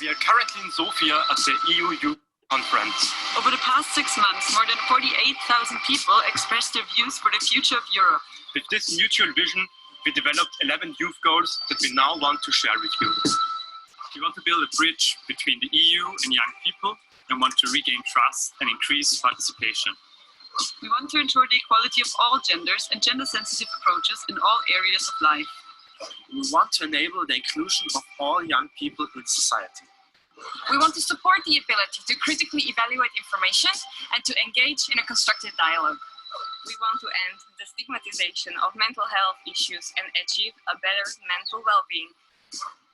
We are currently in Sofia at the EU Youth Conference. Over the past 6 months, more than 48,000 people expressed their views for the future of Europe. With this mutual vision, we developed 11 youth goals that we now want to share with you. We want to build a bridge between the EU and young people and want to regain trust and increase participation. We want to ensure the equality of all genders and gender-sensitive approaches in all areas of life. We want to enable the inclusion of all young people in society. We want to support the ability to critically evaluate information and to engage in a constructive dialogue. We want to end the stigmatization of mental health issues and achieve a better mental well-being.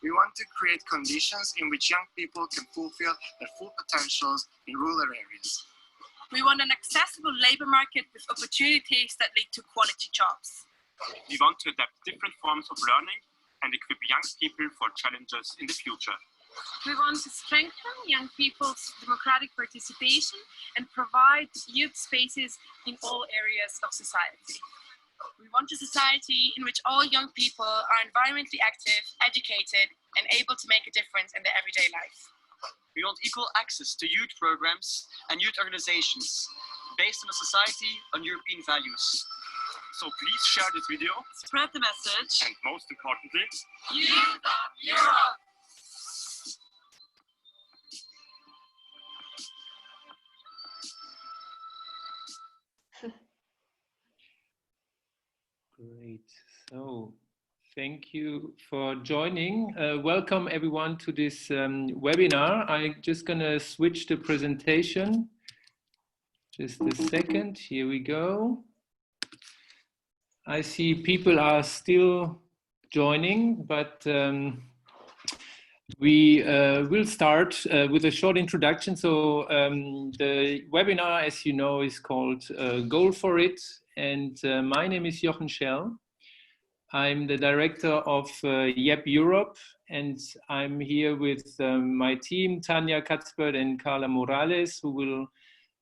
We want to create conditions in which young people can fulfill their full potentials in rural areas. We want an accessible labor market with opportunities that lead to quality jobs. We want to adapt different forms of learning and equip young people for challenges in the future. We want to strengthen young people's democratic participation and provide youth spaces in all areas of society. We want a society in which all young people are environmentally active, educated, and able to make a difference in their everyday life. We want equal access to youth programs and youth organizations based on a society on European values. So please share this video. Spread the message. And most importantly, Youth of Europe! Great. So thank you for joining. Welcome everyone to this webinar. I'm just going to switch the presentation. Just a second. Here we go. I see people are still joining, but we will start with a short introduction. So the webinar, as you know, is called Goal for It. And my name is Jochen Schell. I'm the director of YEP Europe, and I'm here with my team, Tanja Katzbert and Carla Morales, who will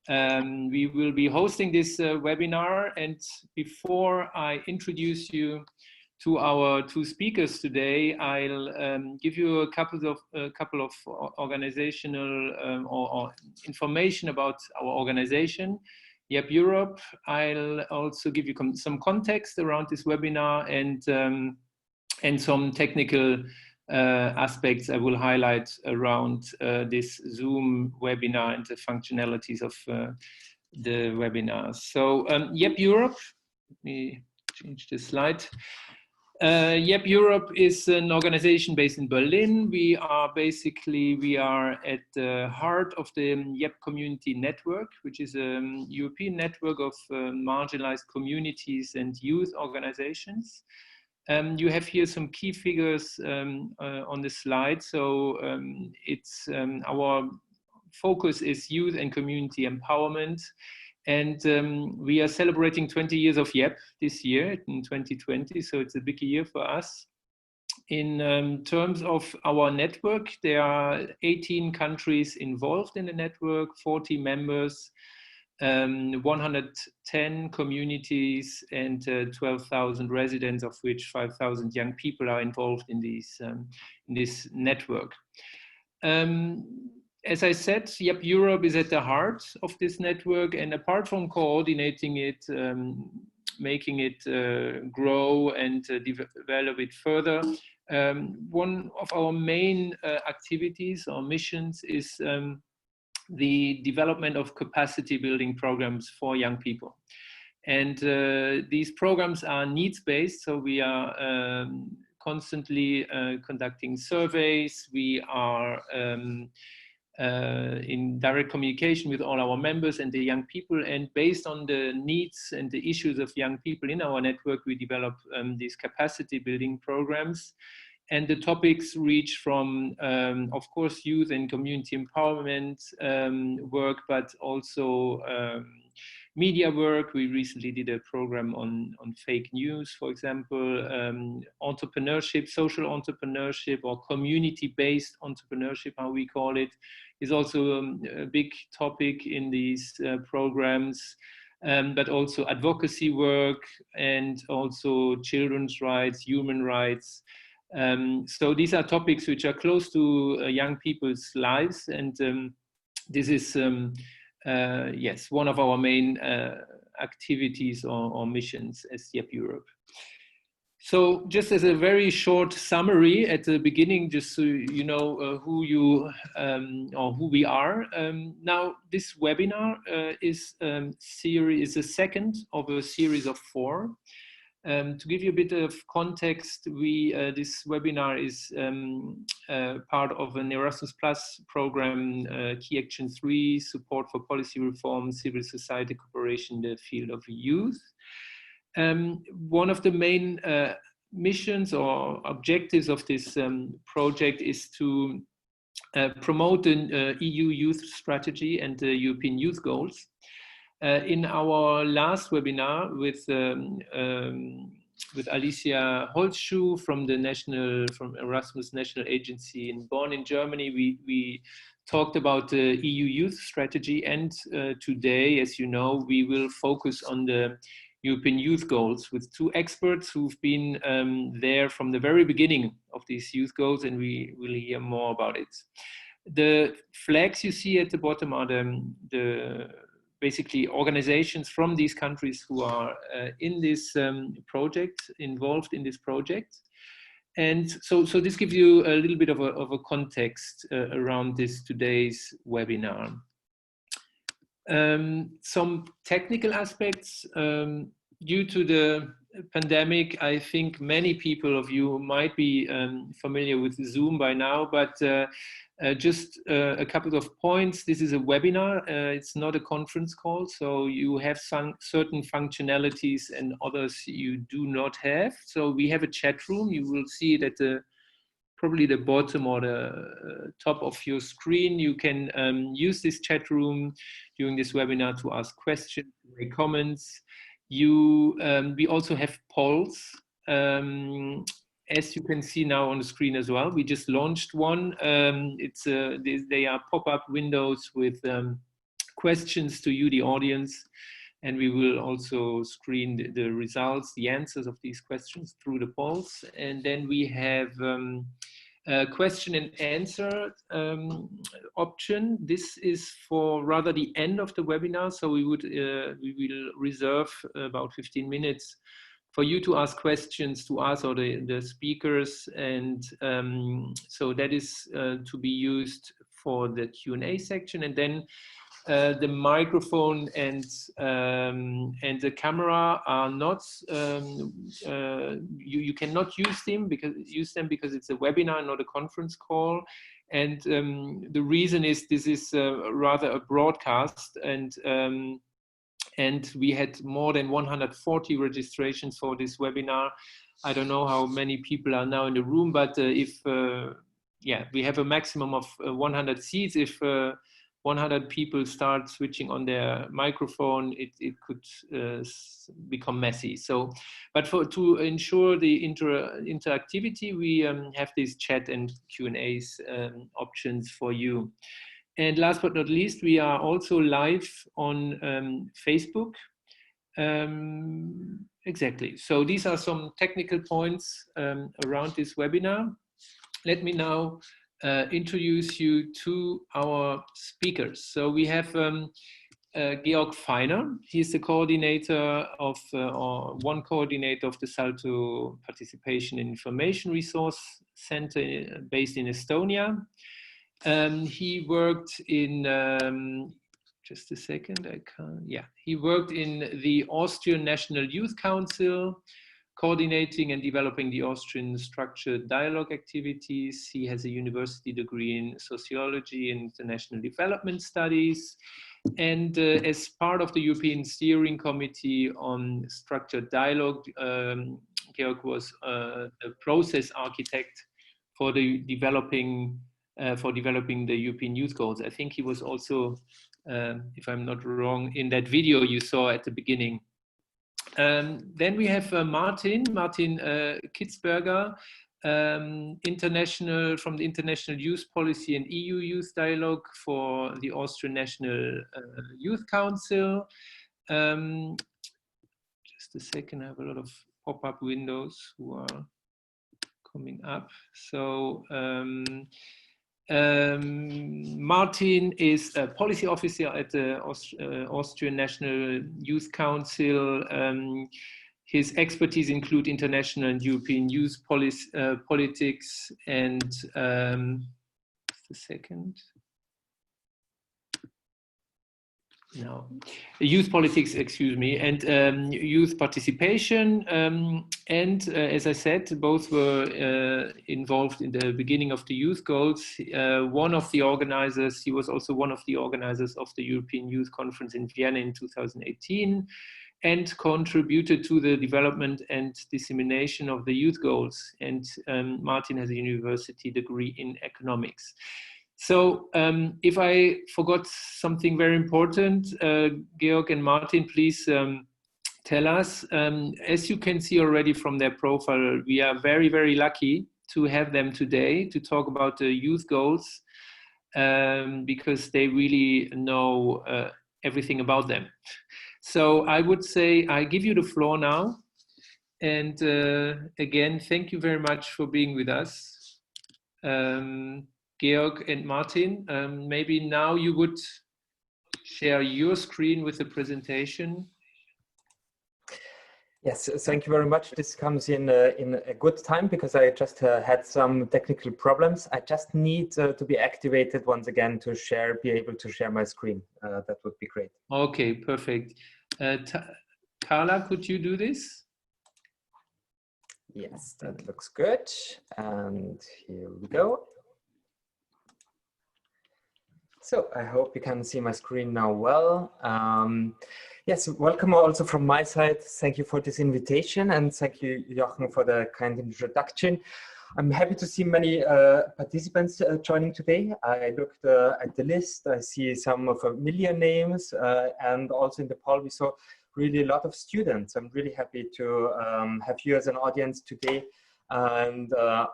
we will be hosting this webinar. And before I introduce you to our two speakers today, I'll give you a couple of organizational or information about our organization, YEP Europe. I'll also give you some context around this webinar and some technical aspects I will highlight around this Zoom webinar and the functionalities of the webinar. So YEP Europe, let me change the slide. YEP Europe is an organization based in Berlin. We are at the heart of the YEP Community Network, which is a European network of marginalized communities and youth organizations. You have here some key figures on the slide. So our focus is youth and community empowerment. And we are celebrating 20 years of YEP this year in 2020, so it's a big year for us. In terms of our network, there are 18 countries involved in the network, 40 members, 110 communities, and 12,000 residents, of which 5,000 young people are involved in this network. As I said, YEP Europe is at the heart of this network, and apart from coordinating it, making it grow and develop it further, one of our main activities or missions is the development of capacity building programs for young people. And these programs are needs-based, so we are constantly conducting surveys. We are in direct communication with all our members and the young people, and based on the needs and the issues of young people in our network, we develop these capacity building programs. And the topics reach from, of course, youth and community empowerment work, but also media work. We recently did a program on fake news, for example. Entrepreneurship, social entrepreneurship, or community-based entrepreneurship, how we call it, is also a big topic in these programs. But also advocacy work and also children's rights, human rights, So these are topics which are close to young people's lives, and this is yes, one of our main activities or missions as YEP Europe. So just as a very short summary at the beginning, just so you know who you or who we are. Now this webinar is the second of a series of 4. To give you a bit of context, this webinar is part of an Erasmus Plus program, Key Action 3, Support for Policy Reform, Civil Society Cooperation in the Field of Youth. One of the main missions or objectives of this project is to promote an EU youth strategy and the European youth goals. In our last webinar with Alicia Holzschuh from Erasmus National Agency in Bonn in Germany, we talked about the EU youth strategy, and today, as you know, we will focus on the European youth goals with 2 experts who've been there from the very beginning of these youth goals, and we will hear more about it. The flags you see at the bottom are the basically organizations from these countries who are in this project, involved in this project. And so this gives you a little bit of a context around this today's webinar. Some technical aspects. Due to the pandemic, I think many people of you might be familiar with Zoom by now, but just a couple of points. This is a webinar, it's not a conference call, so you have some certain functionalities and others you do not have. So we have a chat room, you will see it at probably the bottom or the top of your screen. You can use this chat room during this webinar to ask questions, make comments. We also have polls, as you can see now on the screen as well. We just launched one. They are pop-up windows with questions to you, the audience, and we will also screen the results, the answers of these questions through the polls. And then we have a question and answer option. This is for rather the end of the webinar, so we will reserve about 15 minutes for you to ask questions to us or the speakers, and so that is to be used for the Q&A section. And then the microphone and the camera are not, you cannot use them because it's a webinar, not a conference call. And the reason is this is rather a broadcast, and we had more than 140 registrations for this webinar. I don't know how many people are now in the room, but yeah, we have a maximum of 100 seats. If 100 people start switching on their microphone, it could become messy. So, but to ensure the interactivity, we have these chat and Q&As options for you. And last but not least, we are also live on Facebook. Exactly. So these are some technical points around this webinar. Let me now introduce you to our speakers. So we have Georg Feiner. He's the coordinator of, or one coordinator of the SALTO Participation and Information Resource Center based in Estonia. He worked in, just a second, he worked in the Austrian National Youth Council, coordinating and developing the Austrian structured dialogue activities. He has a university degree in sociology and international development studies. And as part of the European Steering Committee on Structured Dialogue, Georg was a process architect for developing the European Youth Goals. I think he was also, if I'm not wrong, in that video you saw at the beginning. Then we have Martin Kitzberger, international from the International Youth Policy and EU Youth Dialogue for the Austrian National Youth Council. Just a second, I have a lot of pop-up windows who are coming up. So Martin is a policy officer at the Austrian National Youth Council. His expertise include international and European youth politics and just a second. No, youth politics, excuse me, and youth participation. And as I said, both were involved in the beginning of the youth goals. One of the organizers, he was also one of the organizers of the European Youth Conference in Vienna in 2018, and contributed to the development and dissemination of the youth goals. And Martin has a university degree in economics. So if I forgot something very important, Georg and Martin, please tell us. As you can see already from their profile, we are very, very lucky to have them today to talk about the youth goals because they really know everything about them. So I would say I give you the floor now. And again, thank you very much for being with us. Georg and Martin, maybe now you would share your screen with the presentation. Yes, thank you very much. This comes in a good time because I just had some technical problems. I just need to be activated once again to be able to share my screen. That would be great. Okay, perfect. Carla, could you do this? Yes, that looks good. And here we go. So I hope you can see my screen now well. Yes, welcome also from my side. Thank you for this invitation and thank you, Jochen, for the kind introduction. I'm happy to see many participants joining today. I looked at the list. I see some familiar names and also in the poll we saw really a lot of students. I'm really happy to have you as an audience today. And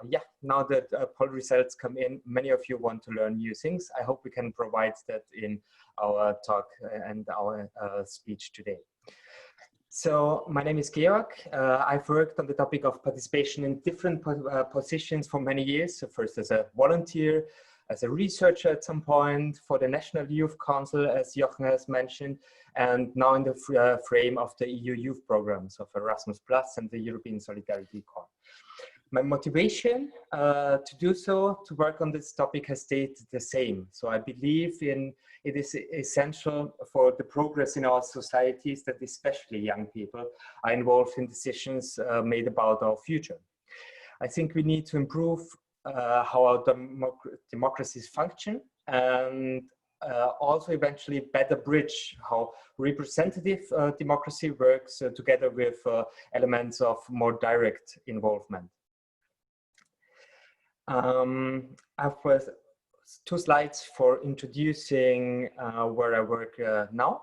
yeah, now that poll results come in, many of you want to learn new things. I hope we can provide that in our talk and our speech today. So my name is Georg. I've worked on the topic of participation in different positions for many years. So first as a volunteer, as a researcher at some point for the National Youth Council, as Jochen has mentioned, and now in the frame of the EU youth programs of Erasmus+ and the European Solidarity Corps. My motivation to do so, to work on this topic, has stayed the same. So I believe it is essential for the progress in our societies that especially young people are involved in decisions made about our future. I think we need to improve how our democracies function and also eventually better bridge how representative democracy works together with elements of more direct involvement. I have two slides for introducing where I work now.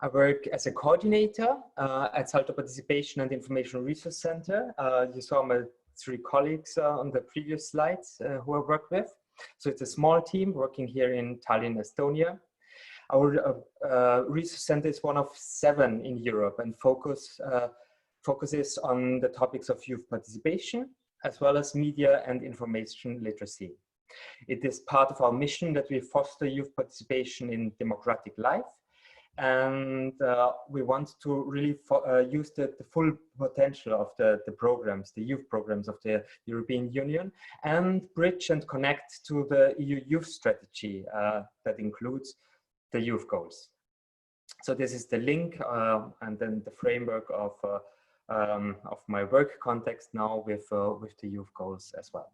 I work as a coordinator at Salto Participation and Information Resource Center. You saw my three colleagues on the previous slides who I work with. So it's a small team working here in Tallinn, Estonia. Our resource center is one of 7 in Europe and focuses on the topics of youth participation, as well as media and information literacy. It is part of our mission that we foster youth participation in democratic life. And we want to really use the full potential of the programs, the youth programs of the European Union, and bridge and connect to the EU youth strategy that includes the youth goals. So this is the link and then the framework of my work context now with the youth goals as well.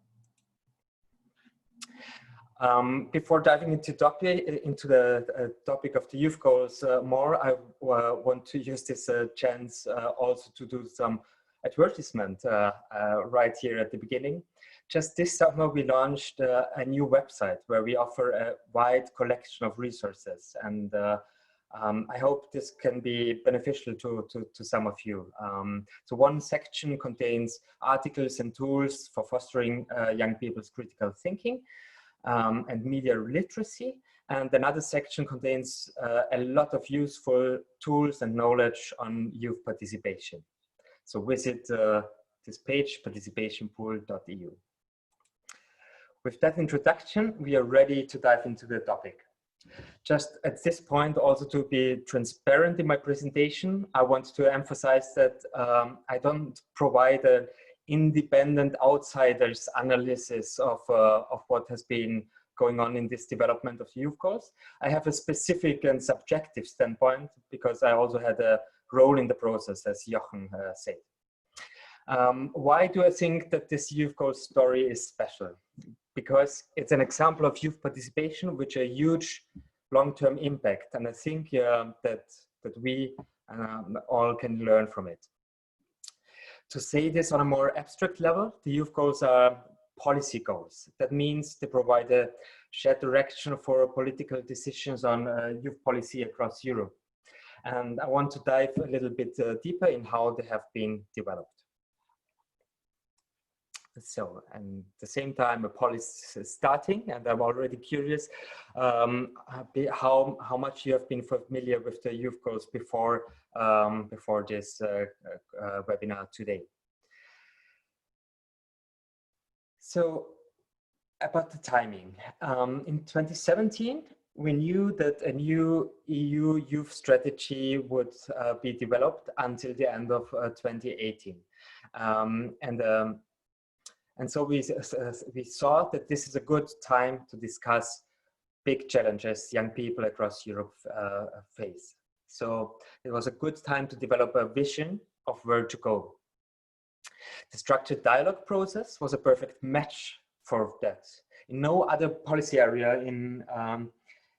Before diving into the topic of the youth goals more, I want to use this chance also to do some advertisement right here at the beginning. Just this summer, we launched a new website where we offer a wide collection of resources, and I hope this can be beneficial to some of you. So one section contains articles and tools for fostering young people's critical thinking and media literacy. And another section contains a lot of useful tools and knowledge on youth participation. So visit this page, participationpool.eu. With that introduction, we are ready to dive into the topic. Just at this point, also to be transparent in my presentation, I want to emphasize that I don't provide an independent outsider's analysis of what has been going on in this development of youth goals. I have a specific and subjective standpoint because I also had a role in the process, as Jochen said. Why do I think that this youth goals story is special? Because it's an example of youth participation with a huge long-term impact, and I think that we all can learn from it. To say this on a more abstract level, the youth goals are policy goals. That means they provide a shared direction for political decisions on youth policy across Europe. And I want to dive a little bit deeper in how they have been developed. So, and at the same time, a policy is starting, and I'm already curious how much you have been familiar with the youth goals before this webinar today. So, about the timing. In 2017, we knew that a new EU youth strategy would be developed until the end of 2018. And so we saw that this is a good time to discuss big challenges young people across Europe face. So it was a good time to develop a vision of where to go. The structured dialogue process was a perfect match for that. In no other policy area in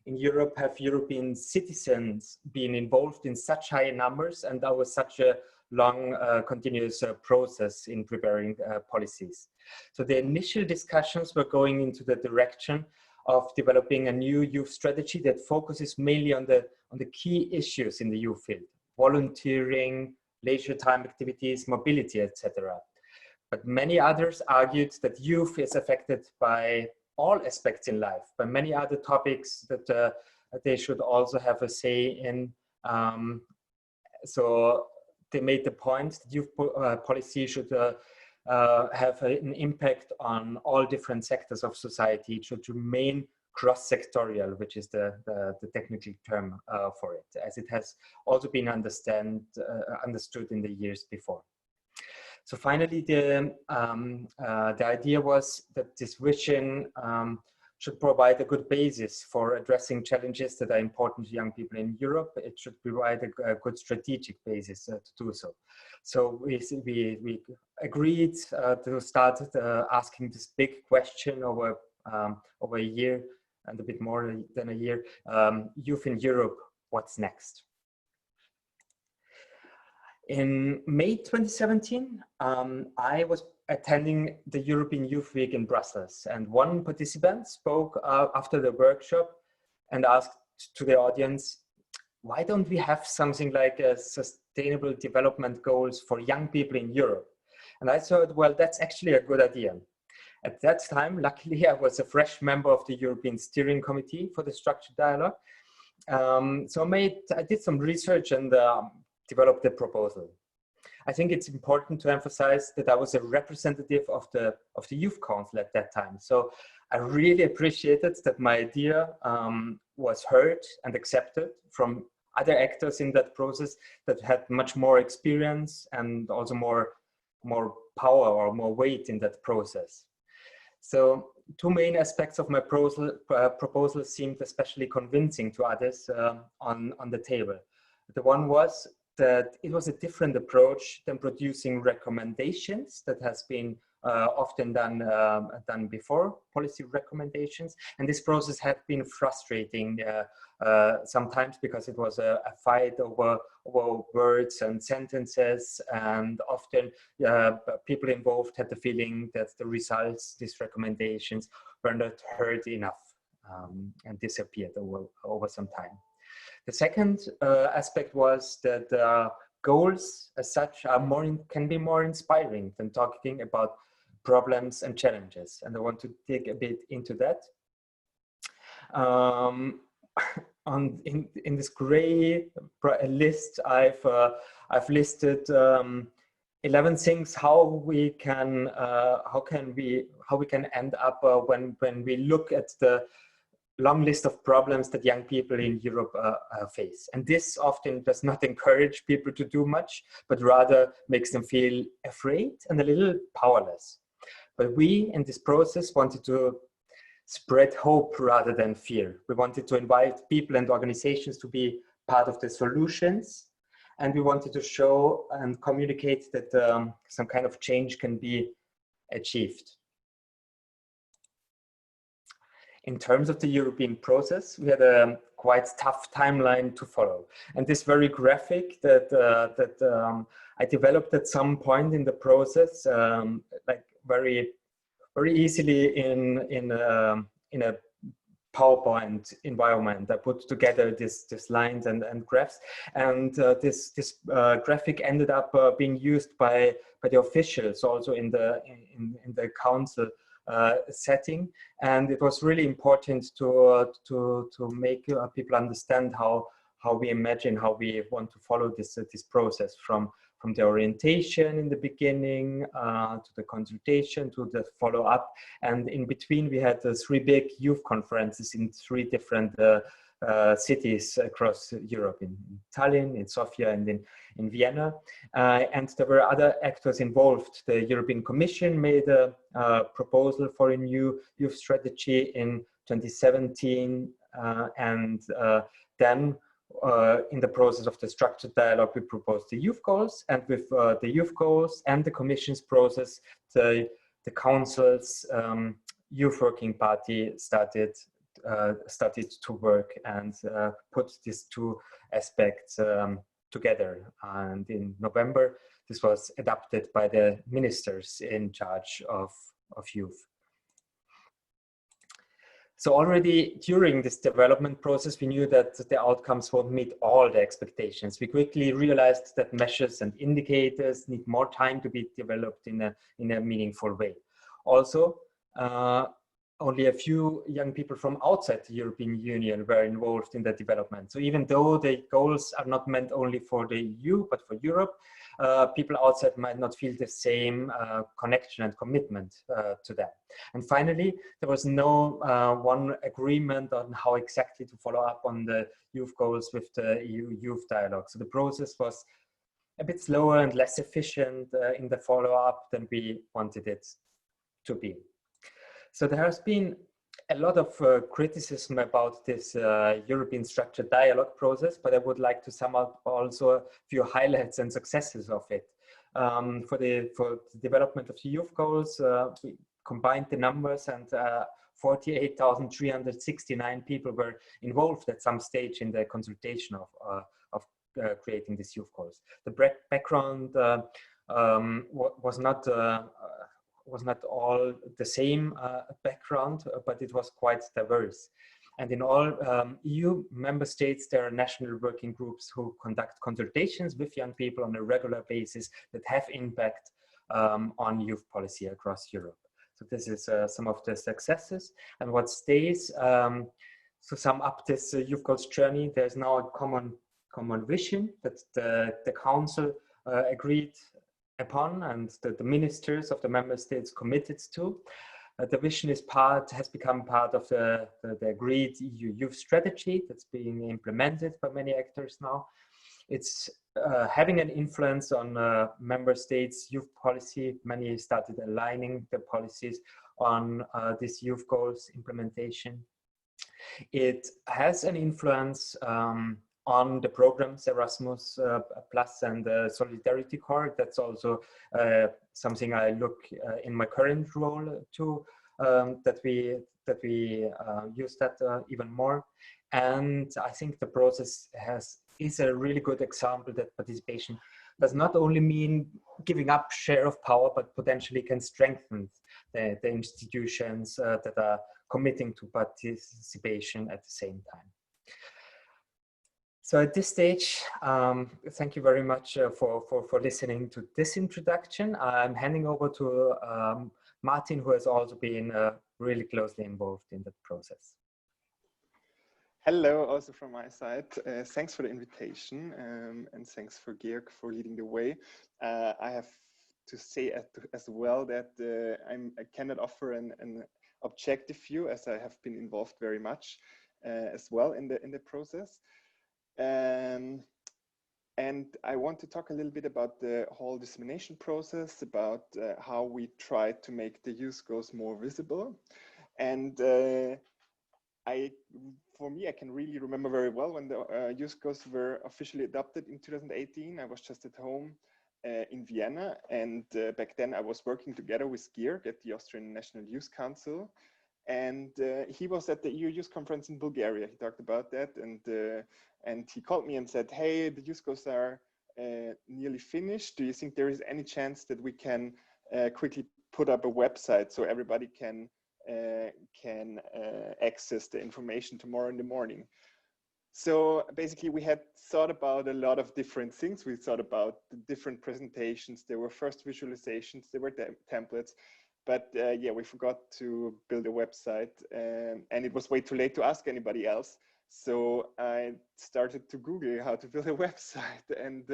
Europe have European citizens been involved in such high numbers, and that was such a long continuous process in preparing policies. So the initial discussions were going into the direction of developing a new youth strategy that focuses mainly on the key issues in the youth field: volunteering, leisure time activities, mobility, etc. But many others argued that youth is affected by all aspects in life, by many other topics that they should also have a say in. So they made the point that youth policy should have an impact on all different sectors of society. It should remain cross-sectorial, which is the technical term for it, as it has also been understood in the years before. So finally, the idea was that this vision should provide a good basis for addressing challenges that are important to young people in Europe. It should provide a good strategic basis to do so. So we agreed to start asking this big question over a year and a bit more than a year. Youth in Europe, what's next? In May 2017, I was attending the European Youth Week in Brussels, and one participant spoke after the workshop and asked to the audience, why don't we have something like a sustainable development goals for young people in Europe? And I thought, well, that's actually a good idea. At that time, luckily, I was a fresh member of the European Steering Committee for the Structured Dialogue. So I did some research and developed the proposal. I think it's important to emphasize that I was a representative of the Youth Council at that time. So I really appreciated that my idea was heard and accepted from other actors in that process that had much more experience and also more power or more weight in that process. So two main aspects of my proposal seemed especially convincing to others on the table. The one was that it was a different approach than producing recommendations that has been often done before, policy recommendations. And this process had been frustrating sometimes because it was a fight over words and sentences, and often people involved had the feeling that the results, these recommendations, were not heard enough and disappeared over some time. The second aspect was that goals as such can be more inspiring than talking about problems and challenges. And I want to dig a bit into that. In this gray list, I've listed 11 things how we can end up when we look at the long list of problems that young people in Europe face. And this often does not encourage people to do much, but rather makes them feel afraid and a little powerless. But we, in this process, wanted to spread hope rather than fear. We wanted to invite people and organizations to be part of the solutions. And we wanted to show and communicate that some kind of change can be achieved. In terms of the European process, we had a quite tough timeline to follow. And this very graphic that I developed at some point in the process, like very easily in a PowerPoint environment. I put together this lines and graphs, and this graphic ended up being used by the officials also in the council setting, and it was really important to make people understand how we imagine, how we want to follow this process from the orientation in the beginning to the consultation to the follow-up, and in between we had 3 big youth conferences in 3 different cities across Europe, in Tallinn, in Sofia, and in Vienna. And there were other actors involved. The European Commission made a proposal for a new youth strategy in 2017, and then in the process of the structured dialogue, we proposed the youth goals, and with the youth goals and the Commission's process, the Council's Youth Working Party started to work and put these 2 aspects together. And in November, this was adopted by the ministers in charge of youth. So already during this development process, we knew that the outcomes won't meet all the expectations. We quickly realized that measures and indicators need more time to be developed in a meaningful way. Also, only a few young people from outside the European Union were involved in the development. So even though the goals are not meant only for the EU, but for Europe, people outside might not feel the same connection and commitment to them. And finally, there was no one agreement on how exactly to follow up on the youth goals with the EU Youth Dialogue. So the process was a bit slower and less efficient in the follow-up than we wanted it to be. So there has been a lot of criticism about this European structured dialogue process, but I would like to sum up also a few highlights and successes of it. For the development of the youth goals, we combined the numbers, and 48,369 people were involved at some stage in the consultation of creating these youth goals. The background was not all the same background, but it was quite diverse. And in all EU member states, there are national working groups who conduct consultations with young people on a regular basis that have impact on youth policy across Europe. So this is some of the successes. And what stays, to sum up this youth goals journey, there's now a common vision that the Council agreed upon, and the ministers of the member states committed to. The vision has become part of the agreed EU youth strategy that's being implemented by many actors now. It's having an influence on member states' youth policy. Many started aligning their policies on this youth goals implementation. It has an influence on the programs Erasmus Plus and Solidarity Corps. That's also something I look in my current role to, that we use that even more. And I think the process is a really good example that participation does not only mean giving up share of power, but potentially can strengthen the institutions that are committing to participation at the same time. So at this stage, thank you very much for listening to this introduction. I'm handing over to Martin, who has also been really closely involved in the process. Hello, also from my side. Thanks for the invitation, and thanks for Georg for leading the way. I have to say as well that I cannot offer an objective view, as I have been involved very much as well in the process. And I want to talk a little bit about the whole dissemination process, about how we try to make the use goals more visible. And for me, I can really remember very well when the use goals were officially adopted in 2018. I was just at home in Vienna, and back then I was working together with Georg at the Austrian National Youth Council. And he was at the EU Youth Conference in Bulgaria. He talked about that, and he called me and said, "Hey, the youth goals are nearly finished. Do you think there is any chance that we can quickly put up a website so everybody can access the information tomorrow in the morning?" So basically, we had thought about a lot of different things. We thought about the different presentations. There were first visualizations. There were templates. But yeah, we forgot to build a website, and it was way too late to ask anybody else. So I started to Google how to build a website, and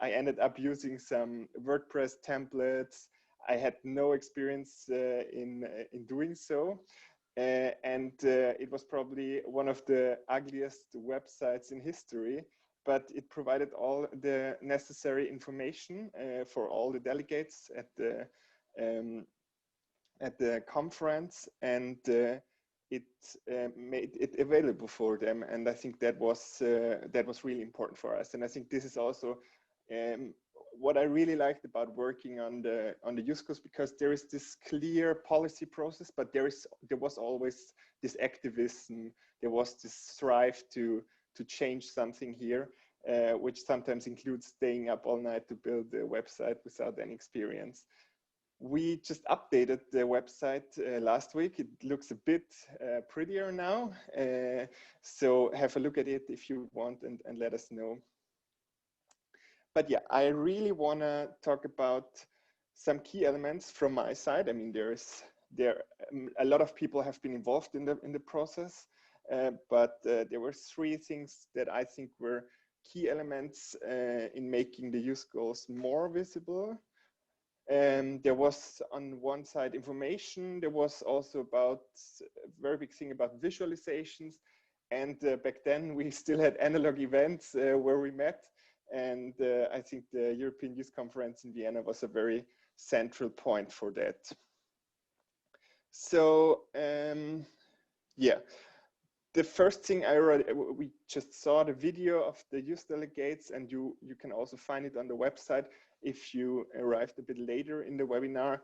I ended up using some WordPress templates. I had no experience in doing so, and it was probably one of the ugliest websites in history. But it provided all the necessary information for all the delegates at the conference, and it made it available for them. And I think that was really important for us. And I think this is also what I really liked about working on the use goals, because there is this clear policy process, but there was always this activism. There was this strive to change something here, which sometimes includes staying up all night to build the website without any experience. We just updated the website last week. It looks a bit prettier now. So have a look at it if you want, and let us know. But yeah, I really want to talk about some key elements from my side. I mean, a lot of people have been involved in the process, but there were three things that I think were key elements in making the use goals more visible. There was on one side information. There was also a very big thing about visualizations. And back then we still had analog events where we met. And I think the European Youth Conference in Vienna was a very central point for that. So yeah, the first thing we just saw the video of the youth delegates, and you can also find it on the website if you arrived a bit later in the webinar.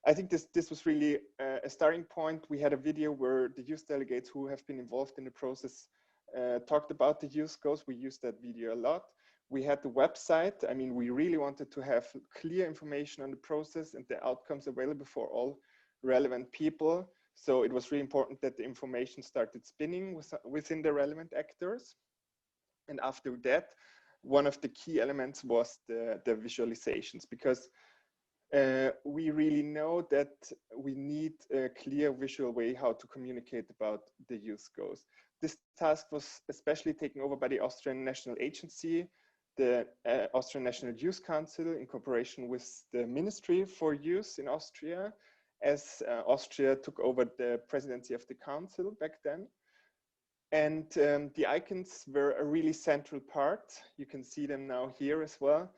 I think this was really a starting point. We had a video where the youth delegates who have been involved in the process talked about the use goals. We used that video a lot. We had the website. I mean, we really wanted to have clear information on the process and the outcomes available for all relevant people. So it was really important that the information started spinning within the relevant actors. And after that, one of the key elements was the visualizations, because we really know that we need a clear visual way how to communicate about the youth goals. This task was especially taken over by the Austrian National Agency, the Austrian National Youth Council, in cooperation with the Ministry for Youth in Austria, as Austria took over the presidency of the council back then. And the icons were a really central part. You can see them now here as well,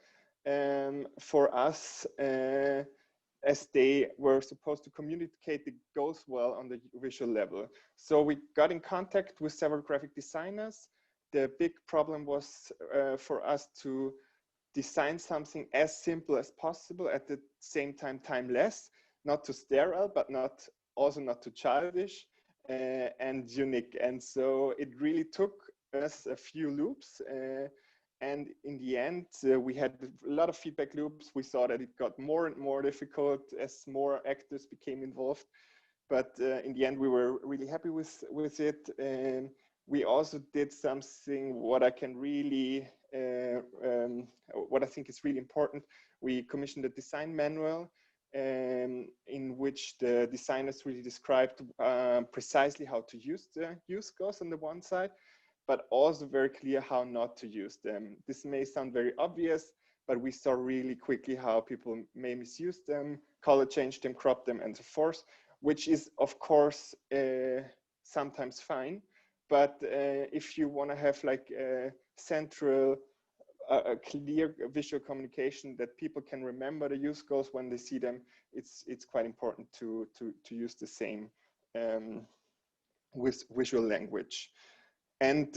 for us, as they were supposed to communicate the goals well on the visual level. So we got in contact with several graphic designers. The big problem was for us to design something as simple as possible, at the same time timeless, not too sterile, but also not too childish, and unique. And so it really took us a few loops, and in the end we had a lot of feedback loops. We saw that it got more and more difficult as more actors became involved, but in the end we were really happy with it. And we also did something what I think is really important. We commissioned a design manual in which the designers really described precisely how to use the use goals on the one side, but also very clear how not to use them. This may sound very obvious, but we saw really quickly how people may misuse them, color change them, crop them, and so forth, which is of course sometimes fine. But if you want to have like a central, a clear visual communication that people can remember the use goals when they see them, it's quite important to use the same with visual language. And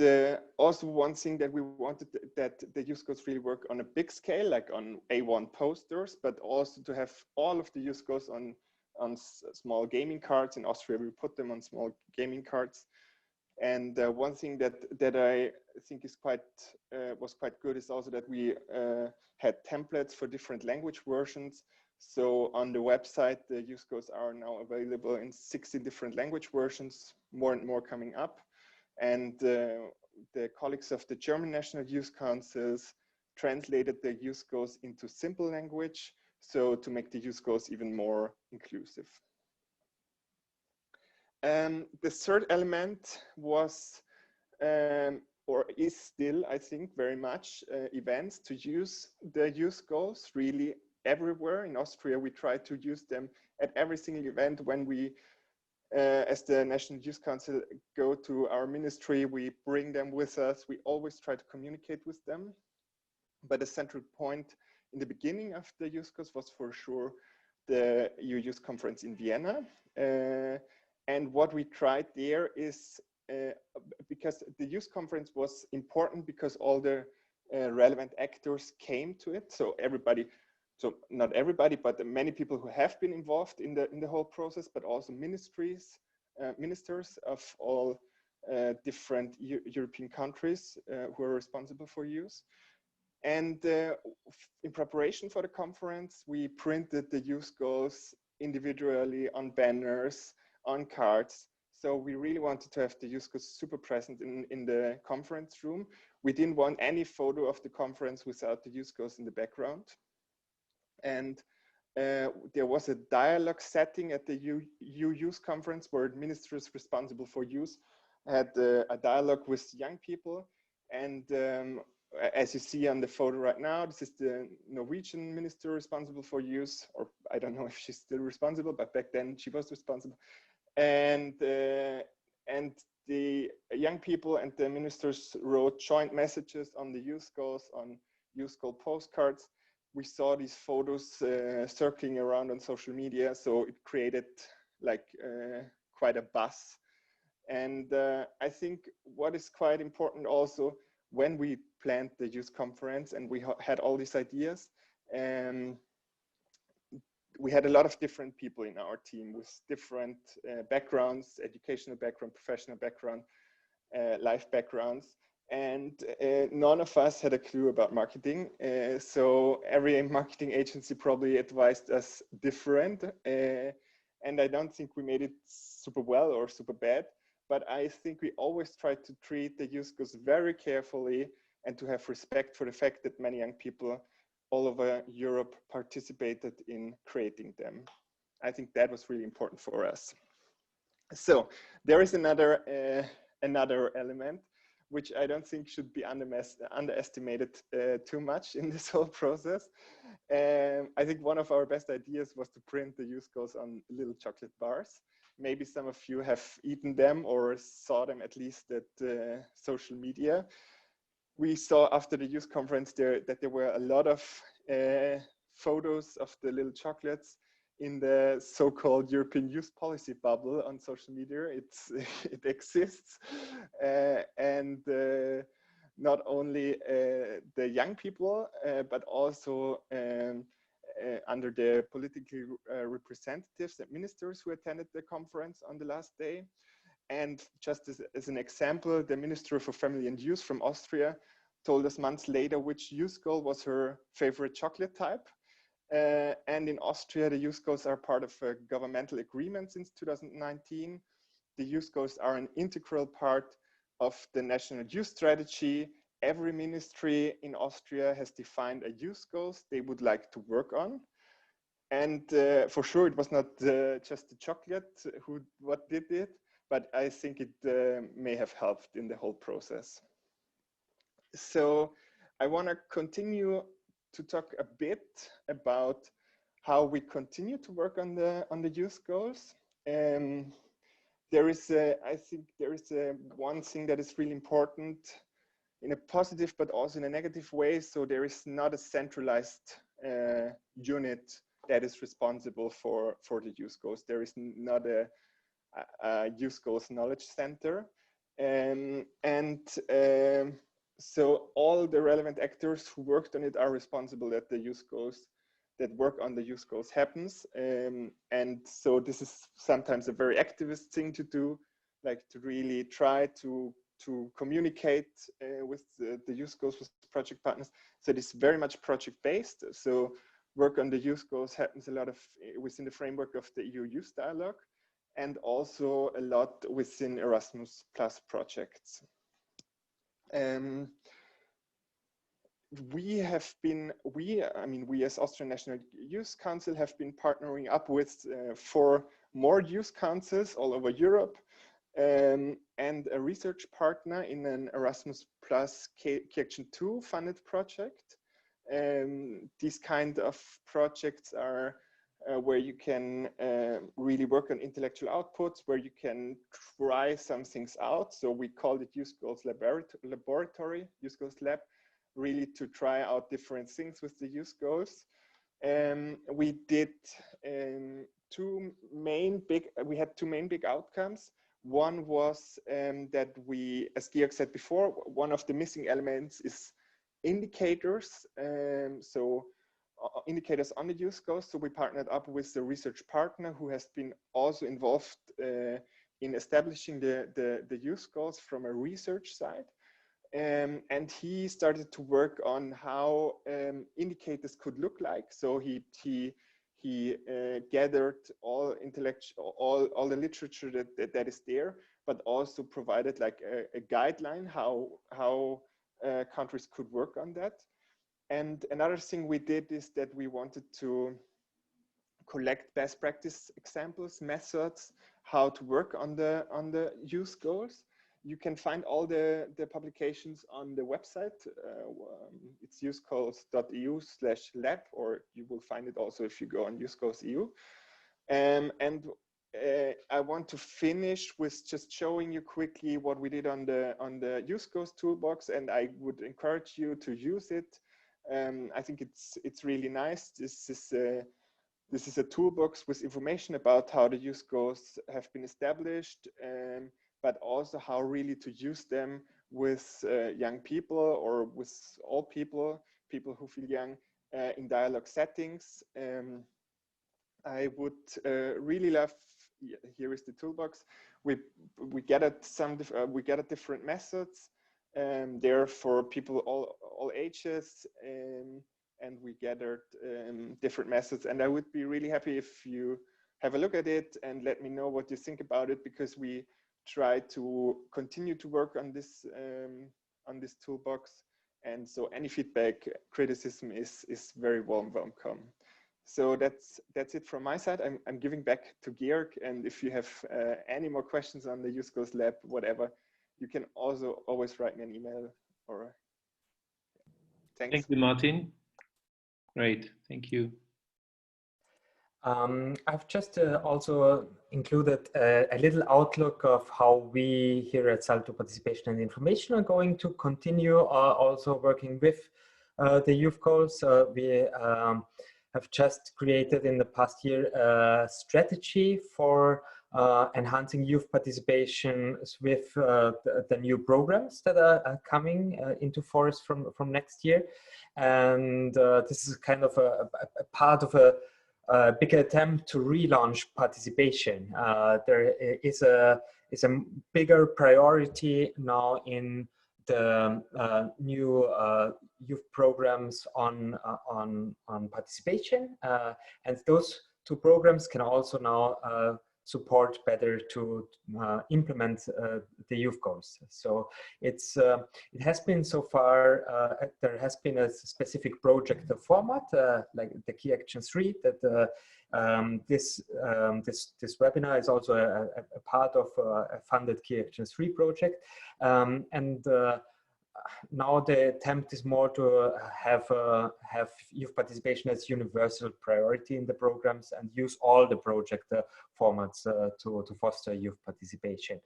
also one thing that we wanted that the use goals really work on a big scale, like on A1 posters, but also to have all of the use goals on small gaming cards. In Austria, we put them on small gaming cards. And one thing that I think is was quite good is also that we had templates for different language versions. So on the website, the use goals are now available in 16 different language versions, more and more coming up. And the colleagues of the German National Youth Councils translated the use goals into simple language, so to make the use goals even more inclusive. The third element was, or is still, I think, very much events to use the use goals really everywhere. In Austria, we try to use them at every single event. When we, as the National Youth Council, go to our ministry, we bring them with us. We always try to communicate with them. But the central point in the beginning of the youth goals was for sure the EU Youth Conference in Vienna. And what we tried there is, because the youth conference was important because all the relevant actors came to it. So everybody, so not everybody, but many people who have been involved in the whole process, but also ministries, ministers of all different European countries who are responsible for youth. And in preparation for the conference, we printed the youth goals individually on banners, on cards. So we really wanted to have the youth goals super present in the conference room. We didn't want any photo of the conference without the youth goals in the background. And there was a dialogue setting at the EU Youth Conference where ministers responsible for youth had a dialogue with young people. And as you see on the photo right now, this is the Norwegian minister responsible for youth, or I don't know if she's still responsible, but back then she was responsible. And the young people and the ministers wrote joint messages on the youth goals, on youth goal postcards. We saw these photos circling around on social media, so it created like quite a buzz. And I think what is quite important also, when we planned the youth conference and we had all these ideas, we had a lot of different people in our team with different backgrounds, educational background, professional background, life backgrounds. And none of us had a clue about marketing. So every marketing agency probably advised us different. And I don't think we made it super well or super bad. But I think we always try to treat the youth goals very carefully and to have respect for the fact that many young people all over Europe participated in creating them. I think that was really important for us. So there is another element which I don't think should be underestimated too much in this whole process. I think one of our best ideas was to print the youth goals on little chocolate bars. Maybe some of you have eaten them or saw them at least at social media. We saw after the youth conference that there were a lot of photos of the little chocolates in the so-called European youth policy bubble on social media. It exists. And not only the young people, but also under the political representatives and ministers who attended the conference on the last day. And just as an example, the Minister for Family and Youth from Austria told us months later which youth goal was her favorite chocolate type. And in Austria, the youth goals are part of a governmental agreement since 2019. The youth goals are an integral part of the national youth strategy. Every ministry in Austria has defined a youth goals they would like to work on. And for sure, it was not just the chocolate what did it, but I think it may have helped in the whole process. So I want to continue to talk a bit about how we continue to work on the youth goals. There is I think there is one thing that is really important in a positive but also in a negative way. So there is not a centralized unit that is responsible for the youth goals. There is not a youth goals knowledge center, so all the relevant actors who worked on it are responsible that the youth goals, that work on the youth goals happens. And so this is sometimes a very activist thing to do, like to really try to communicate with the youth goals with project partners. So it is very much project based. So work on the youth goals happens a lot of within the framework of the EU Youth Dialogue, and also a lot within Erasmus Plus projects. We as Austrian National Youth Council have been partnering up with 4 more youth councils all over Europe, and a research partner in an Erasmus Plus Key Action 2 funded project. These kind of projects are where you can really work on intellectual outputs, where you can try some things out. So we called it Youth Goals Laboratory, Youth Goals Lab, really to try out different things with the youth goals. We did we had 2 main big outcomes. One was that we, as Georg said before, one of the missing elements is indicators. Indicators on the youth goals. So we partnered up with the research partner who has been also involved in establishing the youth goals from a research side. And he started to work on how indicators could look like. So he gathered all the literature that is there, but also provided like a guideline how countries could work on that. And another thing we did is that we wanted to collect best practice examples, methods, how to work on the youth goals. You can find all the publications on the website. It's youthgoals.eu/lab, or you will find it also if you go on youthgoals.eu. I want to finish with just showing you quickly what we did on the youth goals toolbox, and I would encourage you to use it. I think it's really nice. This is a toolbox with information about how the youth goals have been established, but also how really to use them with young people or with all people who feel young in dialogue settings. I would really love. Here is the toolbox. We gathered different methods. They're for people all ages, and we gathered different methods. And I would be really happy if you have a look at it and let me know what you think about it, because we try to continue to work on this toolbox. And so any feedback, criticism is very welcome. So that's it from my side. I'm giving back to Georg, and if you have any more questions on the Youth Goals Lab, whatever, you can also always write me an email or. Thanks. Thank you, Martin. Great, thank you. I've just also included a little outlook of how we here at Salto Participation and Information are going to continue also working with the youth goals. We have just created in the past year a strategy for enhancing youth participation with the new programs that are coming into force from next year. And this is kind of a part of a big attempt to relaunch participation. There is a bigger priority now in the new youth programs on participation, and those 2 programs can also now support better to implement the youth goals. So it has been so far, there has been a specific project format, like the Key Action 3, that this webinar is also a part of a funded Key Action 3 project. now the attempt is more to have youth participation as universal priority in the programs and use all the project formats to foster youth participation.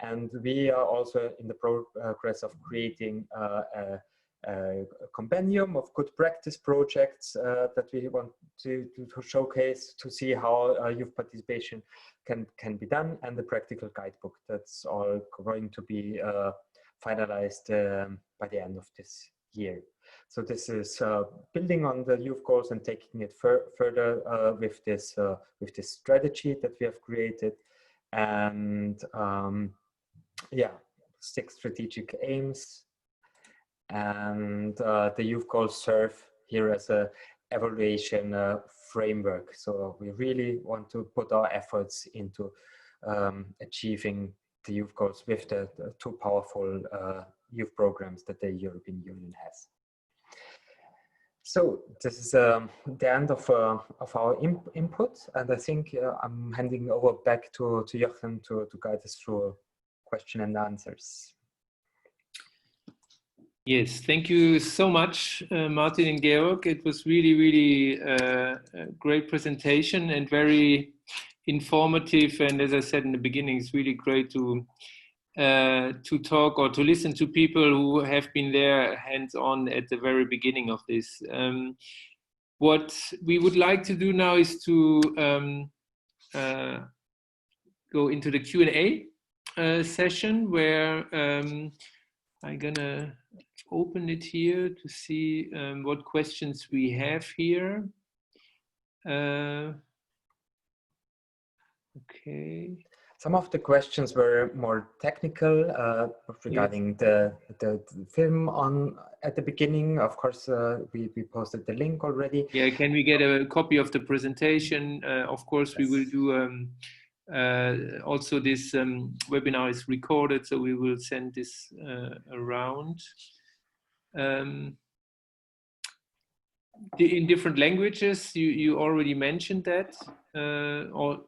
And we are also in the progress of creating a compendium of good practice projects that we want to showcase to see how youth participation can be done, and the practical guidebook that's all going to be finalized by the end of this year. So this is building on the youth goals and taking it further with this strategy that we have created, and yeah, 6 strategic aims. And the youth goals serve here as a evaluation framework. So we really want to put our efforts into achieving the youth goals with the 2 powerful youth programs that the European Union has. So this is the end of our input, and I think I'm handing over back to Jochen to guide us through question and answers. Yes, thank you so much, Martin and Georg. It was really, really a great presentation and very informative. And as I said in the beginning, it's really great to talk or to listen to people who have been there hands-on at the very beginning of this. What we would like to do now is to go into the Q&A session, where I'm gonna open it here to see what questions we have here. Okay. Some of the questions were more technical regarding the film at the beginning. Of course, we posted the link already. Yeah, can we get a copy of the presentation? Of course, yes. We will do also this webinar is recorded, so we will send this around. In different languages, you already mentioned that, or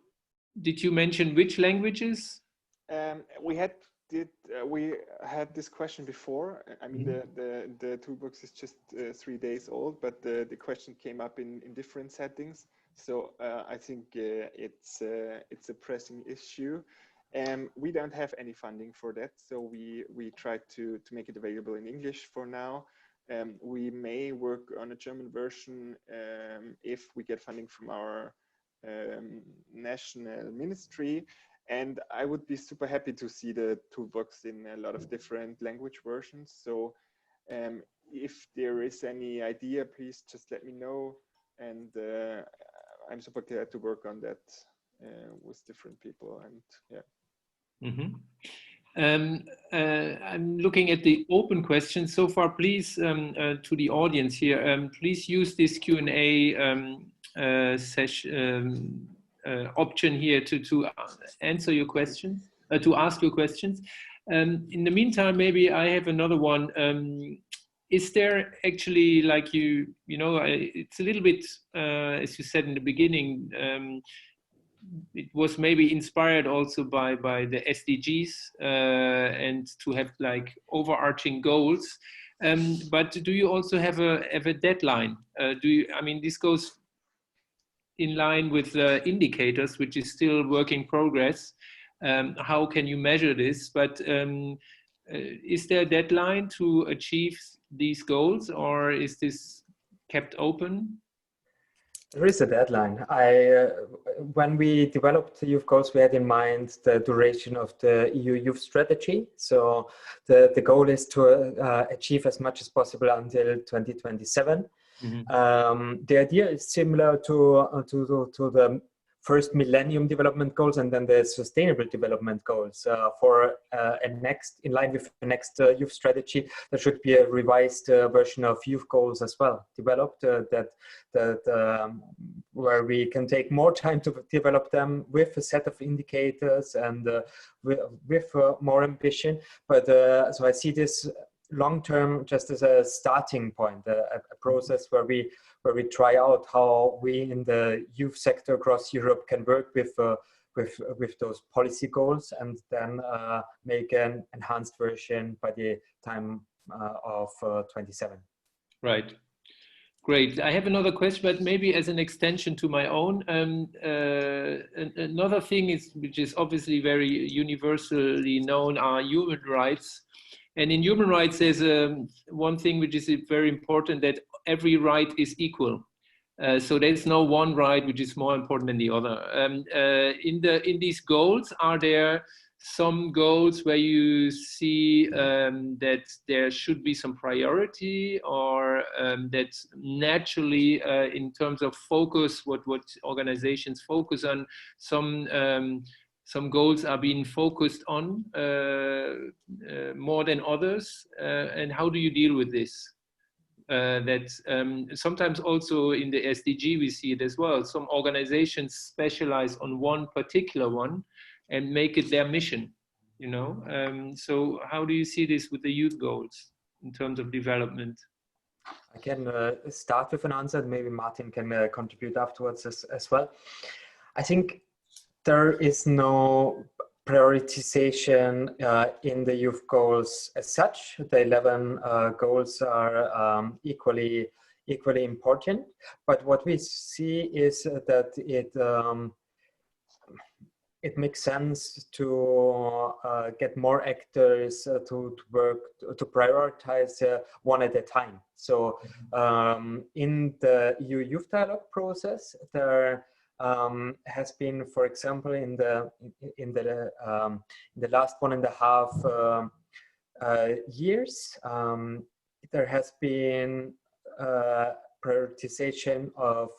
did you mention which languages? We had this question before. I mean, the toolbox is just 3 days old, but the question came up in different settings. So I think it's a pressing issue. We don't have any funding for that, so we tried to make it available in English for now. We may work on a German version if we get funding from our national ministry, and I would be super happy to see the toolbox in a lot of different language versions. So if there is any idea, please just let me know, and I'm super glad to work on that with different people. And yeah. Mm-hmm. I'm looking at the open questions so far. Please, to the audience here, please use this Q&A session option here to answer your questions, to ask your questions. In the meantime, maybe I have another one. Is there actually, like you know, it's a little bit, as you said in the beginning, it was maybe inspired also by the SDGs and to have like overarching goals. But do you also have a deadline? I mean, this goes in line with indicators, which is still work in progress. How can you measure this? But is there a deadline to achieve these goals, or is this kept open? There is a deadline. When we developed the youth goals, we had in mind the duration of the EU youth strategy. So the goal is to achieve as much as possible until 2027. Mm-hmm. The idea is similar to the first Millennium Development Goals and then the Sustainable Development Goals. In line with the next youth strategy, there should be a revised version of youth goals as well developed where we can take more time to develop them with a set of indicators and with more ambition. But so I see this long-term just as a starting point, a process where we try out how we in the youth sector across Europe can work with those policy goals, and then make an enhanced version by the time of 27. Right. Great. I have another question, but maybe as an extension to my own. Another thing is, which is obviously very universally known, are human rights. And in human rights, there's one thing which is very important, that every right is equal. So there's no one right which is more important than the other. In these goals, are there some goals where you see that there should be some priority, or that naturally, in terms of focus, what organizations focus on, some goals are being focused on more than others, and how do you deal with this? That sometimes also in the SDG we see it as well. Some organizations specialize on one particular one and make it their mission, you know. So how do you see this with the youth goals in terms of development? I can start with an answer, and maybe Martin can contribute afterwards as well. I think there is no prioritization in the youth goals as such. The 11 goals are equally important, but what we see is that it makes sense to get more actors to work, to prioritize one at a time. So in the EU Youth Dialogue process, there has been, for example, in the last 1.5 years, there has been prioritization of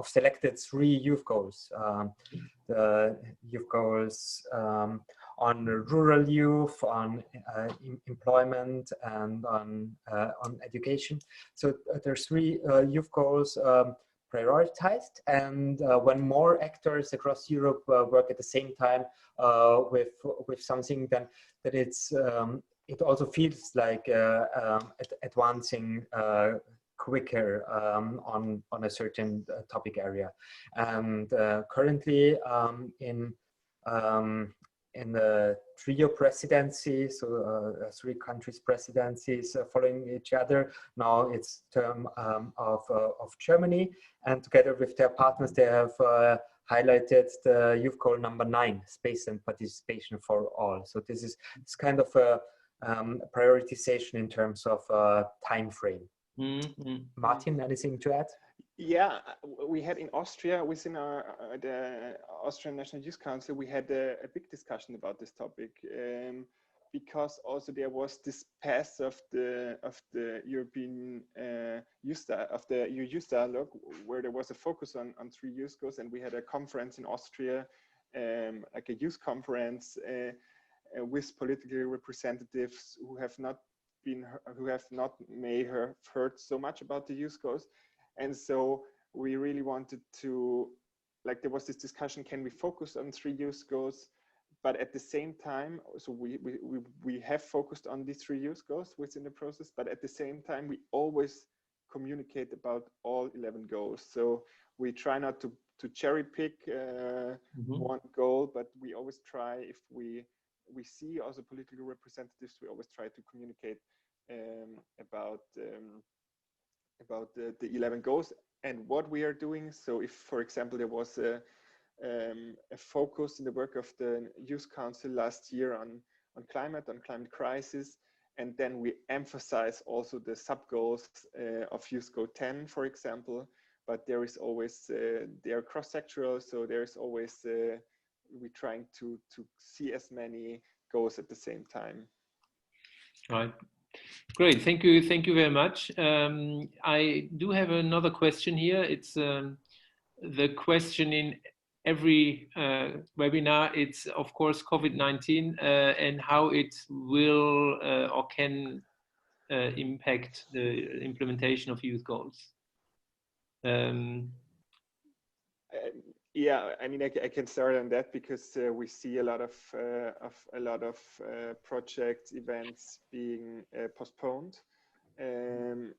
selected 3 youth goals. The youth goals on rural youth, on employment, and on education. So there's 3 youth goals prioritized, and when more actors across Europe work at the same time with something, then that it also feels like advancing quicker on a certain topic area. And currently in the trio presidency, so 3 countries presidencies following each other. Now it's term of Germany, and together with their partners, they have highlighted the youth goal number 9, space and participation for all. So this is kind of a prioritization in terms of time frame. Mm-hmm. Martin, anything to add? Yeah, we had in Austria, within the Austrian National Youth Council, we had a big discussion about this topic, because also there was this pass of the European EU Youth Dialogue, where there was a focus on 3 youth goals, and we had a conference in Austria, like a youth conference with political representatives who have not may have heard so much about the youth goals. And so we really wanted to, like, there was this discussion, can we focus on 3 youth goals? But at the same time, so we have focused on these 3 youth goals within the process, but at the same time, we always communicate about all 11 goals. So we try not to cherry pick one goal, but we always try, if we see also political representatives, we always try to communicate about the 11 goals and what we are doing. So if, for example, there was a focus in the work of the Youth Council last year on climate crisis, and then we emphasize also the sub-goals of Youth Goal 10, for example, but there is always, they are cross-sectoral, so there's always, we're trying to see as many goals at the same time. Right. Great, thank you very much. I do have another question here. It's the question in every webinar. It's of course COVID-19 and how it will or can impact the implementation of youth goals. Yeah, I mean, I can start on that, because we see a lot of projects, events being postponed, and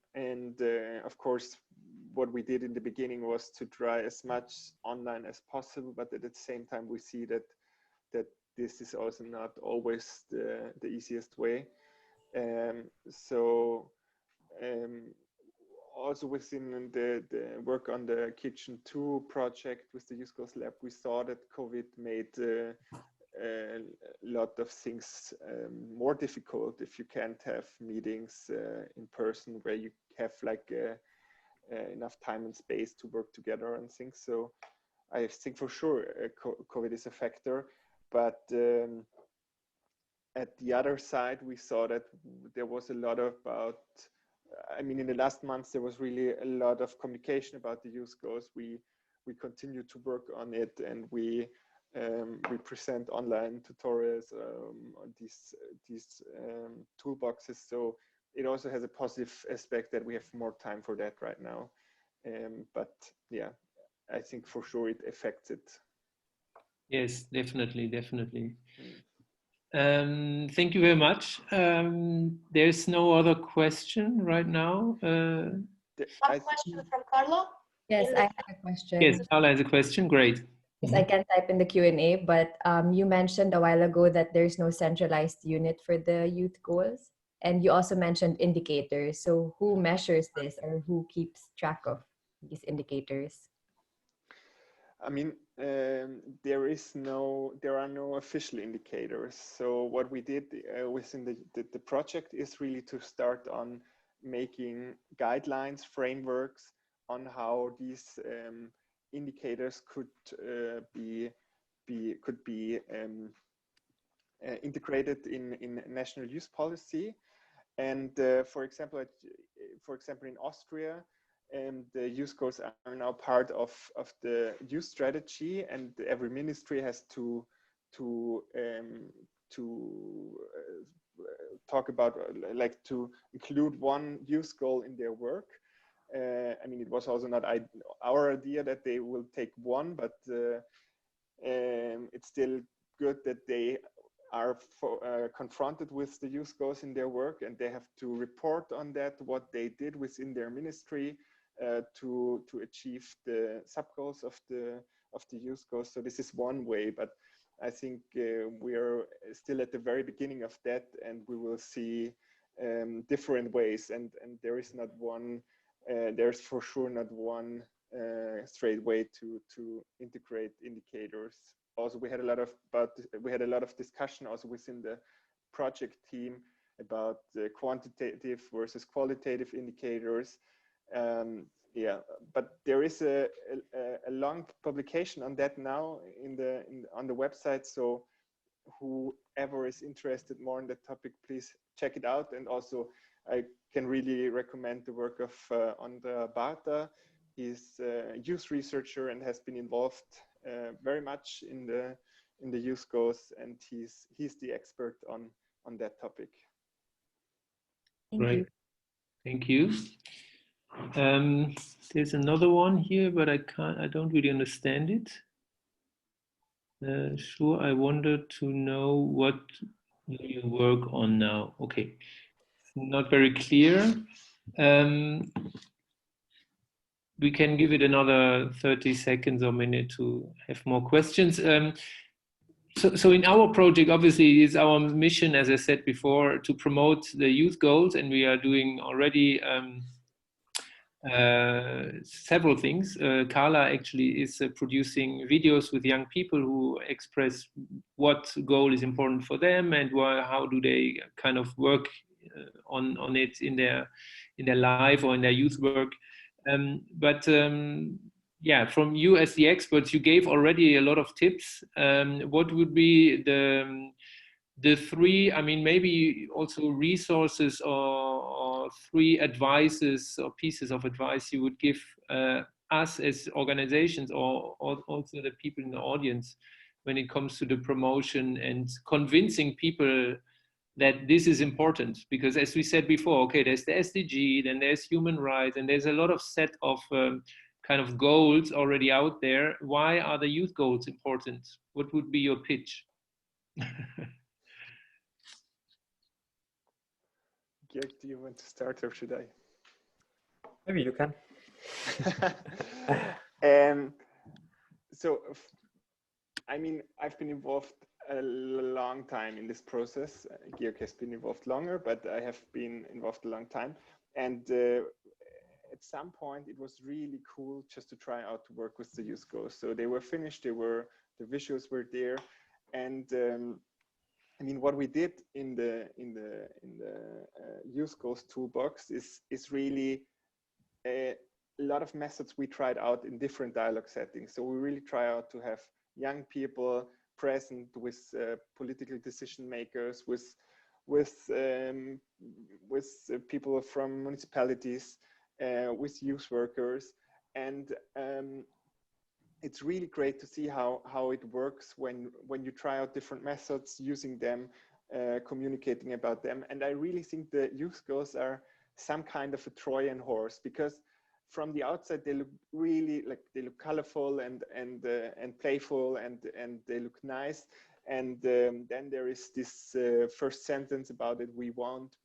of course, what we did in the beginning was to try as much online as possible, but at the same time, we see that this is also not always the easiest way. So also within the work on the Kitchen 2 project with the Youth Goals Lab, we saw that COVID made a lot of things more difficult if you can't have meetings in person where you have like enough time and space to work together and things. So I think for sure COVID is a factor, but at the other side, we saw that there was a lot about, I mean, in the last months, there was really a lot of communication about the youth goals. We continue to work on it, and we present online tutorials on these toolboxes. So it also has a positive aspect that we have more time for that right now. But yeah, I think for sure it affects it. Yes, definitely. Thank you very much. There's no other question right now. One question from Carla? Yes, I have a question. Yes, Carla has a question. Great. Yes, I can type in the Q&A, but you mentioned a while ago that there's no centralized unit for the youth goals. And you also mentioned indicators. So who measures this, or who keeps track of these indicators? I mean, there are no official indicators. So what we did within the project is really to start on making guidelines, frameworks on how these indicators could be integrated in national youth policy. And for example, in Austria, the youth goals are now part of the youth strategy, and every ministry has to talk about, like, to include one youth goal in their work. I mean, it was also not our idea that they will take one, but it's still good that they are confronted with the youth goals in their work, and they have to report on that, what they did within their ministry to achieve the sub goals of the youth goals. So this is one way, but I think we're still at the very beginning of that, and we will see different ways, and there is not one. There's for sure not one straight way to integrate indicators. Also, we had a lot of discussion also within the project team about the quantitative versus qualitative indicators. Yeah, but there is a long publication on that now on the website. So whoever is interested more in that topic, please check it out. And also, I can really recommend the work of Andrea Barta. He's a youth researcher and has been involved very much in the youth goals, and he's the expert on that topic. Great, thank you. There's another one here, but I don't really understand it. Sure, I wanted to know what you work on now. Okay, not very clear. We can give it another 30 seconds or minute to have more questions. So in our project, obviously, it's our mission, as I said before, to promote the youth goals, and we are doing already several things. Carla actually is producing videos with young people who express what goal is important for them, and how do they kind of work on it in their life or in their youth work. Yeah, from you as the experts, you gave already a lot of tips. What would be the three, I mean, maybe also resources or three advices or pieces of advice you would give us as organizations, or also the people in the audience, when it comes to the promotion and convincing people that this is important? Because as we said before, okay, there's the SDG, then there's human rights, and there's a lot of set of kind of goals already out there. Why are the youth goals important? What would be your pitch? Geert, do you want to start, or should I? Maybe you can. So, I mean, I've been involved a long time in this process. Georg has been involved longer, but I have been involved a long time. And at some point, it was really cool just to try out to work with the youth goals. So they were finished. The visuals were there, and I mean, what we did in the youth goals toolbox is really a lot of methods we tried out in different dialogue settings. So we really try out to have young people present with political decision makers, with people from municipalities, with youth workers, and it's really great to see how it works when you try out different methods, using them, communicating about them. And I really think the youth goals are some kind of a Trojan horse, because from the outside they look really like, they look colorful and playful, and they look nice. And then there is this first sentence about it: we want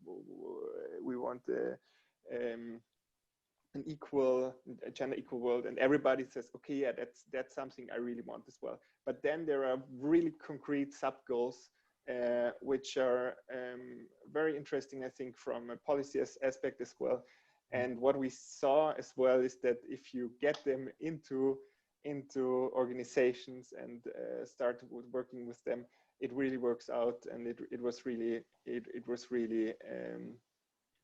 a gender equal world, and everybody says, okay, yeah, that's something I really want as well. But then there are really concrete sub goals which are very interesting, I think, from a policy aspect as well. And what we saw as well is that if you get them into organizations and start working with them, it really works out. And it was really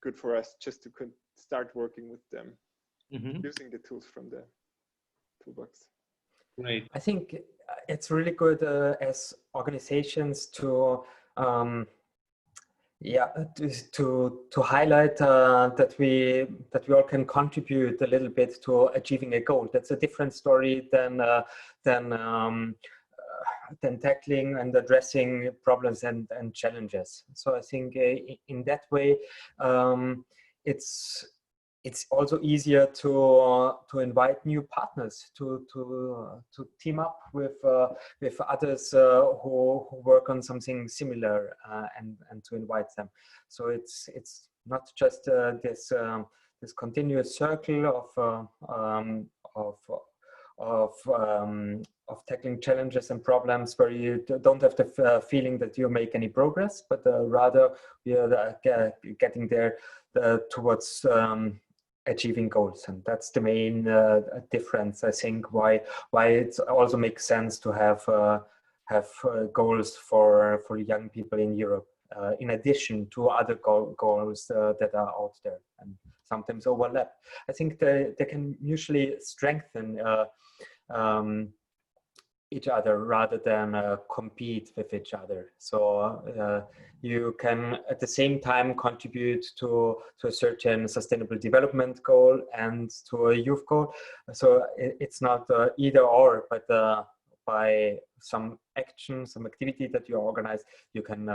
good for us just to start working with them, using the tools from the toolbox. Right. I think it's really good as organizations to highlight that we all can contribute a little bit to achieving a goal. That's a different story than tackling and addressing problems and challenges. So I think in that way, it's also easier to invite new partners to team up with others who work on something similar, and to invite them. So it's not just this continuous circle of tackling challenges and problems where you don't have the feeling that you make any progress, but rather we are getting there towards achieving goals. And that's the main difference, I think, why it also makes sense to have goals for young people in Europe, in addition to other goals that are out there and sometimes overlap. I think they can usually strengthen each other rather than compete with each other. So you can at the same time contribute to a certain sustainable development goal and to a youth goal. So it's not either or, but by some action, some activity that you organize, you can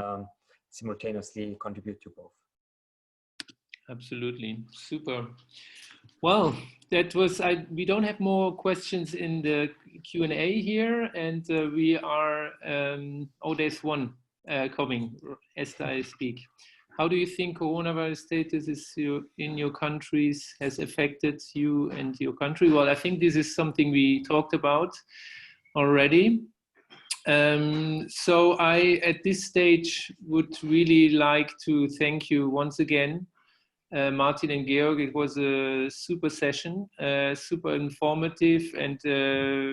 simultaneously contribute to both. Absolutely, super. Well, that was, we don't have more questions in the Q&A here, and we are, oh, there's one coming as I speak. How do you think coronavirus status in your countries has affected you and your country? Well, I think this is something we talked about already. So I, at this stage, would really like to thank you once again, Martin and Georg. It was a super session, super informative and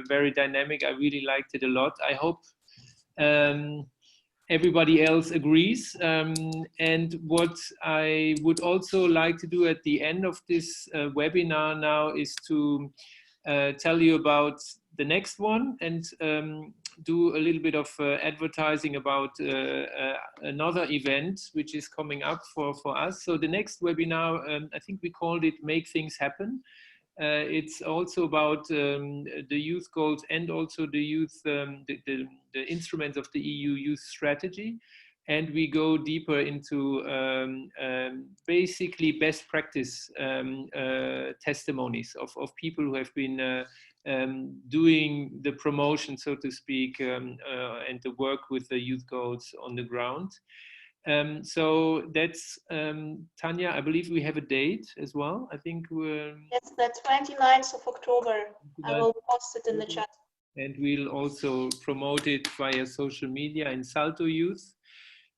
very dynamic. I really liked it a lot. I hope everybody else agrees. And what I would also like to do at the end of this webinar now is to tell you about the next one and do a little bit of advertising about another event which is coming up for us. So the next webinar, I think we called it Make Things Happen. It's also about the youth goals and also the youth, the instruments of the EU youth strategy. And we go deeper into basically best practice testimonies of people who have been doing the promotion, so to speak, and the work with the youth goals on the ground. So that's, Tanya, I believe we have a date as well. I think we're... Yes, the 29th of October. I will post it in the chat. and we'll also promote it via social media and Salto Youth.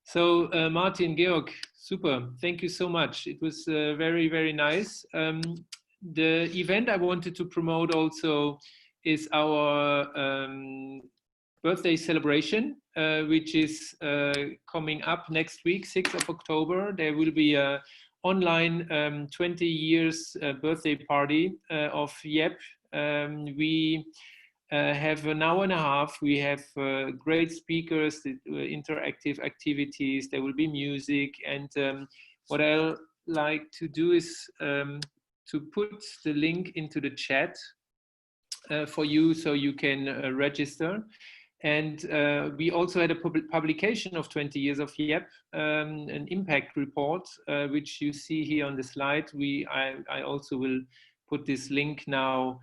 So Martin, Georg, super, thank you so much. It was very, very nice. The event I wanted to promote also is our birthday celebration, which is coming up next week, 6th of October. There will be a online 20 years birthday party of YEP. We have an hour and a half. We have great speakers, interactive activities. There will be music. And what I'll like to do is to put the link into the chat for you so you can register. And we also had a publication of 20 years of YEP, an impact report, which you see here on the slide. I also will put this link now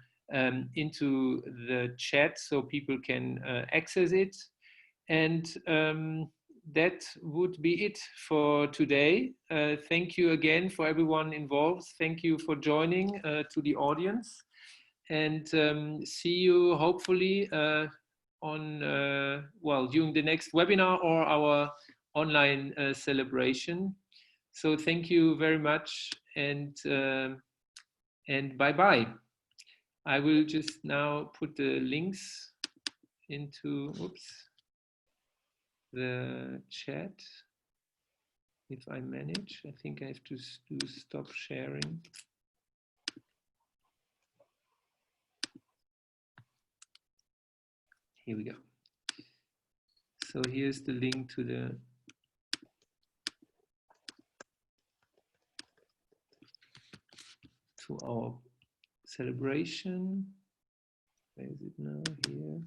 into the chat so people can access it. And that would be it for today. Thank you again for everyone involved. Thank you for joining to the audience. And see you hopefully on during the next webinar or our online celebration. So thank you very much, and bye-bye. I will just now put the links into the chat. If I manage, I think I have to do stop sharing. Here we go. So here's the link to our celebration. Where is it now? Here.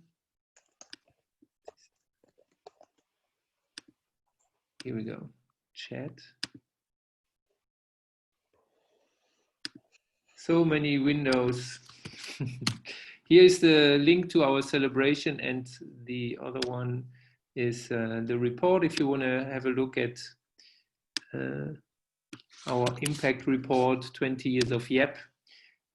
Here we go. Chat. So many windows. Here is the link to our celebration, and the other one is the report. If you want to have a look at our impact report, 20 years of YEP,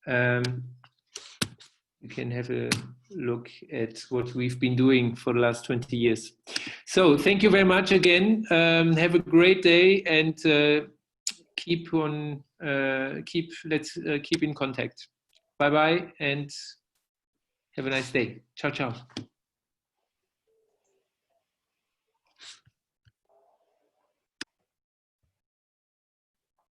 you can have a look at what we've been doing for the last 20 years. So thank you very much again. Have a great day, and let's keep in contact. Bye bye, and have a nice day. Ciao, ciao.